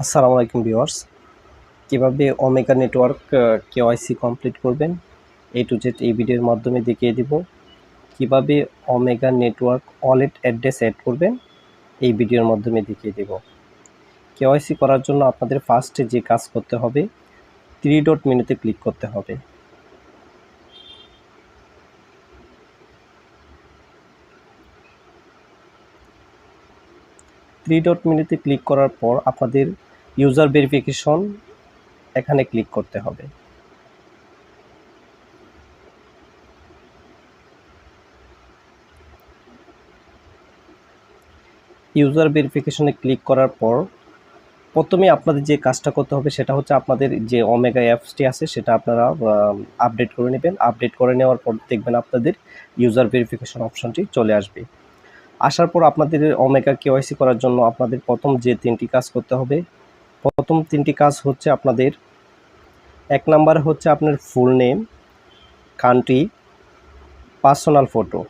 আসসালামু আলাইকুম ভিউয়ার্স, কিভাবে ওমেগা নেটওয়ার্ক কেওয়াইসি কমপ্লিট করবেন A to Z এই ভিডিওর মাধ্যমে দেখিয়ে দিব। কিভাবে Omega network wallet address add করবেন এই ভিডিওর মাধ্যমে দেখিয়ে দেব। কেওয়াইসি করার জন্য আপনাদের ফার্স্টে যে কাজ করতে হবে, 3 ডট মেনুতে ক্লিক করতে হবে। থ্রি ডট মেনুতে ক্লিক করার পর আপনাদের ইউজার ভেরিফিকেশন এখানে ক্লিক করতে হবে। ইউজার ভেরিফিকেশনে ক্লিক করার পর প্রথমে আপনাদের যে কাজটা করতে হবে সেটা হচ্ছে আপনাদের যে ওমেগা অ্যাপসটি আছে সেটা আপনারা আপডেট করে নেবেন। আপডেট করে নেওয়ার পর দেখবেন আপনাদের ইউজার ভেরিফিকেশন অপশনটি চলে আসবে। আসার পর আপনাদের ওমেগা কেওয়াইসি করার জন্য আপনাদের প্রথম যে 3টি কাজ করতে হবে, প্রথম 3টি কাজ হচ্ছে আপনাদের 1 নাম্বার হচ্ছে আপনার full name, country, personal photo.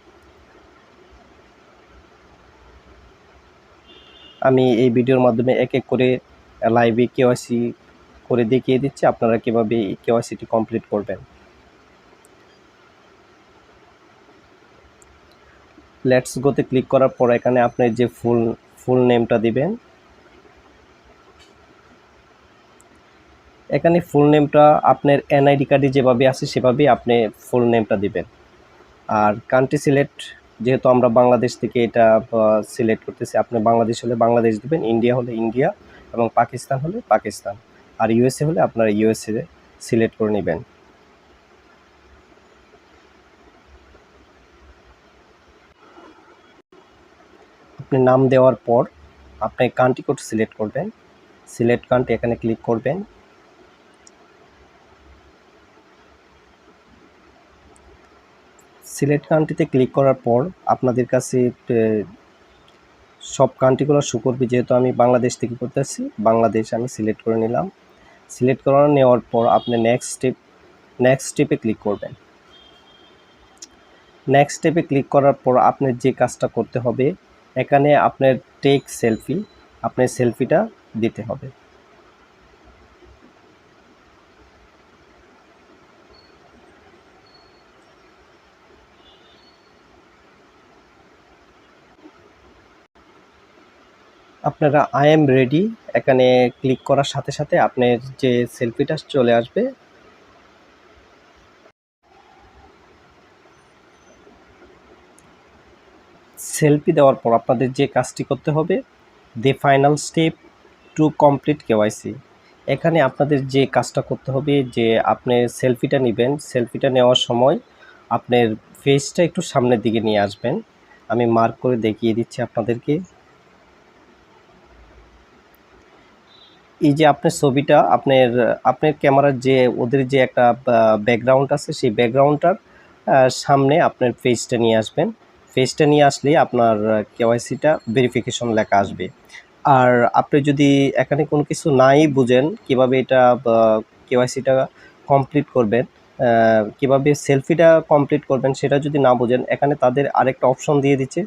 আমি এই ভিডিওর মাধ্যমে এক এক করে লাইভে কেওয়াইসি করে দেখিয়ে দিচ্ছি আপনারা কীভাবে এই কেওয়াইসিটি কমপ্লিট করবেন। লেটস গোতে ক্লিক করার পর এখানে আপনি যে ফুল নেমটা দিবেন, এখানে ফুল নেমটা আপনার এনআইডি কার্ডে যেভাবে আছে সেভাবেই আপনি ফুল নেমটা দিবেন। আর কান্ট্রি সিলেক্ট, যেহেতু আমরা বাংলাদেশ থেকে এটা সিলেক্ট করতেছি, আপনি বাংলাদেশ হলে বাংলাদেশ দিবেন, ইন্ডিয়া হলে ইন্ডিয়া এবং পাকিস্তান হলে পাকিস্তান, আর ইউএসএ হলে আপনারা ইউএসএ সিলেক্ট করে নেবেন। আপনি নাম দেওয়ার পর আপনি কান্ট্রি কোড সিলেক্ট করবেন, সিলেক্ট কান্ট্রি এখানে ক্লিক করবেন। সিলেক্ট কান্ট্রিতে ক্লিক করার পর আপনাদের কাছে সব কান্ট্রিগুলো শো করবে, যেহেতু আমি বাংলাদেশ থেকে করতেছি বাংলাদেশ আমি সিলেক্ট করে নিলাম। সিলেক্ট করে নেওয়ার পর আপনি নেক্সট স্টেপে ক্লিক করবেন। নেক্সট স্টেপে ক্লিক করার পর আপনার যে কাজটা করতে হবে, এখানে আপনার টেক সেলফি, আপনার সেলফিটা দিতে হবে। আপনারা আই এম রেডি এখানে ক্লিক করার সাথে সাথে আপনার যে সেলফিটা চলে আসবে। সেলফি দেওয়ার পর আপনাদের যে কাজটি করতে হবে, the final step to complete KYC, এখানে আপনাদের যে কাজটা করতে হবে যে আপনি সেলফিটা নেবেন, সেলফিটা নেওয়ার সময় আপনার ফেসটা একটু সামনের দিকে নিয়ে আসবেন। আমি মার্ক করে দেখিয়ে দিচ্ছি আপনাদেরকে। এই যে আপনার ছবিটা আপনার ক্যামেরার যে ওদের যে একটা ব্যাকগ্রাউন্ড আছে সেই ব্যাকগ্রাউন্ডটার সামনে আপনার ফেসটা নিয়ে আসবেন। ফেসটা নিয়ে আসলেই আপনার কেওয়াইসিটা ভেরিফিকেশন লেখা আসবে। আর আপনি যদি এখানে কোনো কিছু নাই বুঝেন কিভাবে এটা কেওয়াইসিটা কমপ্লিট করবেন, কিভাবে সেলফিটা কমপ্লিট করবেন সেটা যদি না বুঝেন, এখানে তাদের আরেকটা অপশন দিয়ে দিচ্ছে।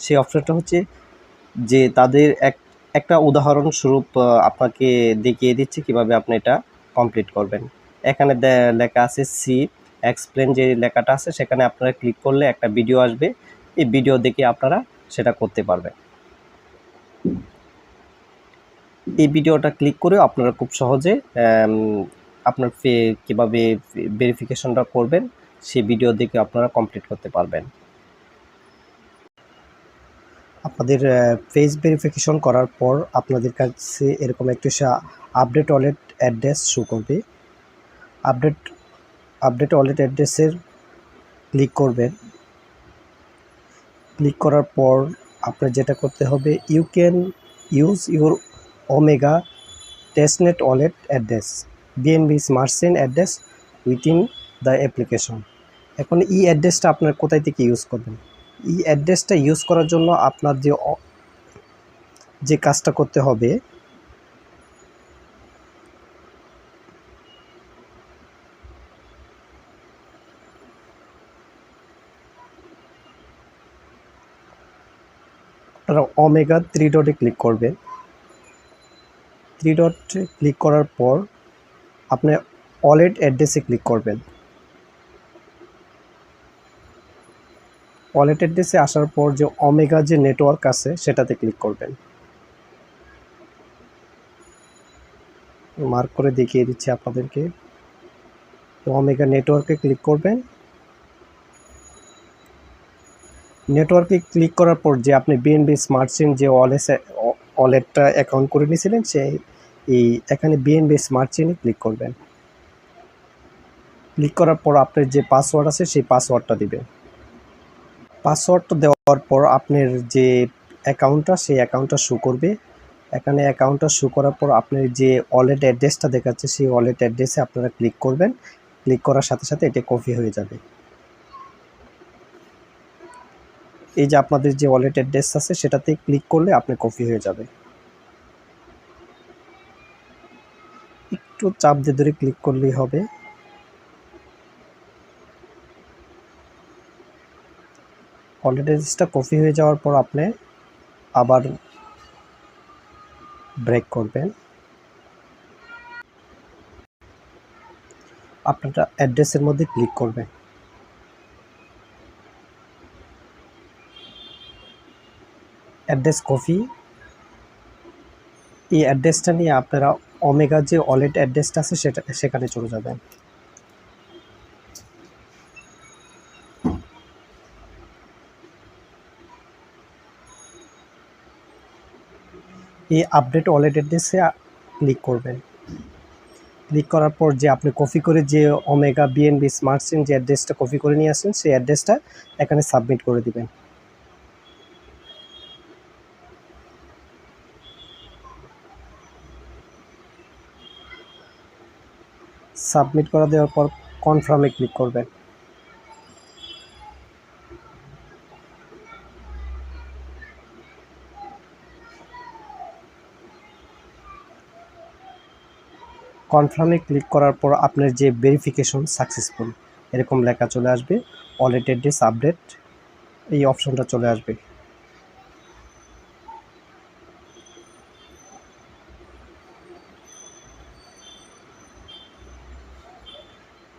সেই অপশনটা হচ্ছে যে তাদের একটা উদাহরণস্বরূপ আপনাকে দেখিয়ে দিচ্ছে কিভাবে আপনি এটা কমপ্লিট করবেন। এখানে লেখা আছে সি এক্সপ্লেন, যে লেখাটা আছে সেখানে আপনারা ক্লিক করলে একটা ভিডিও আসবে, এই ভিডিও দেখে আপনারা সেটা করতে পারবেন। এই ভিডিওটা ক্লিক করেও আপনারা খুব সহজে আপনার কীভাবে ভেরিফিকেশনটা করবেন সেই ভিডিও দেখে আপনারা কমপ্লিট করতে পারবেন। আপনাদের ফেস ভেরিফিকেশন করার পর আপনাদের কাছে এরকম একটি আপডেট ওয়ালেট অ্যাড্রেস শো করবে। আপডেট ওয়ালেট অ্যাড্রেসের ক্লিক করবেন। ক্লিক করার পর আপনার যেটা করতে হবে, you can use your Omega testnet wallet address BNB smart chain address within the application. এখন এই অ্যাড্রেসটা আপনার কোথায় থেকে ইউজ করবেন? এই অ্যাড্রেসটা ইউজ করার জন্য আপনার যে কাজটা করতে হবে, আপনারা ওমেগা 3 ডটে ক্লিক করবেন। থ্রি ডট ক্লিক করার পর আপনি ওয়ালেট অ্যাড্রেসে ক্লিক করবেন। ওয়ালেট অ্যাড্রেসে আসার পর যে ওমেগা যে নেটওয়ার্ক আছে সেটাতে ক্লিক করবেন। মার্ক করে দেখিয়ে দিচ্ছি আপনাদেরকে। তো ওমেগা নেটওয়ার্কে ক্লিক করবেন। নেটওয়ার্কে ক্লিক করার পর যে আপনি বিএনবি স্মার্ট চেইন যে ওয়ালেটটা অ্যাকাউন্ট করে নিয়েছিলেন এখানে বিএনবি স্মার্ট চেইনে ক্লিক করবেন। ক্লিক করার পর আপনার যে পাসওয়ার্ড আছে সেই পাসওয়ার্ডটা দিবেন। পাসওয়ার্ডটা দেওয়ার পর আপনার যে অ্যাকাউন্টটা সেই অ্যাকাউন্টটা শো করবে। এখানে অ্যাকাউন্টটা শো করার পর আপনার যে ওয়ালেট অ্যাড্রেসটা দেখাচ্ছে সেই ওয়ালেট অ্যাড্রেসে আপনারা ক্লিক করবেন। ক্লিক করার সাথে সাথে এটা কপি হয়ে যাবে। এই যে আপনাদের যে ওয়ালেট অ্যাড্রেস আছে সেটাতে ক্লিক করলে আপনি কপি হয়ে যাবে। একটু চাপ দিয়ে ধরে ক্লিক করলেই হবে। ওয়ালেট অ্যাড্রেসটা কপি হয়ে যাওয়ার পর আপনি আবার ব্রেক করবেন। আপনারা অ্যাড্রেসের মধ্যে ক্লিক করবেন। অ্যাড্রেস কপি, এই অ্যাড্রেসটা নিয়ে আপনারা ওমেগা যে ওয়ালেট অ্যাড্রেসটা আছে সেখানে চলে যাবেন। এই আপডেট ওয়ালেট অ্যাড্রেসে ক্লিক করবেন। ক্লিক করার পর যে আপনি কপি করে যে ওমেগা বিএনবি স্মার্ট চেইন যে অ্যাড্রেসটা কপি করে নিয়ে আসেন সেই অ্যাড্রেসটা এখানে সাবমিট করে দিবেন। সাবমিট করা দেওয়ার পর কনফার্মে ক্লিক করবেন। কনফার্মে ক্লিক করার পর আপনার যে ভেরিফিকেশন সাকসেসফুল এরকম লেখা চলে আসবে। ওয়ালেট অ্যাড্রেস আপডেট এই অপশনটা চলে আসবে।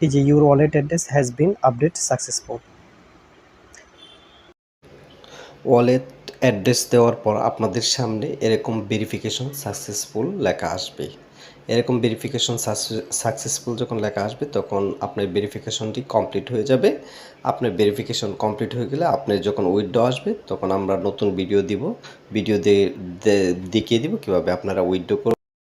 এই যে your wallet address has been update successful. Wallet address দেওয়ার পর আপনাদের সামনে এরকম ভেরিফিকেশন সাকসেসফুল লেখা আসবে। এরকম ভেরিফিকেশন সাকসেসফুল যখন লেখা আসবে তখন আপনার ভেরিফিকেশনটি কমপ্লিট হয়ে যাবে। আপনার ভেরিফিকেশন কমপ্লিট হয়ে গেলে আপনার যখন উইথড্র আসবে তখন আমরা নতুন ভিডিও দিব। ভিডিও দেখিয়ে দিব কীভাবে আপনারা উইথড্র করবেন।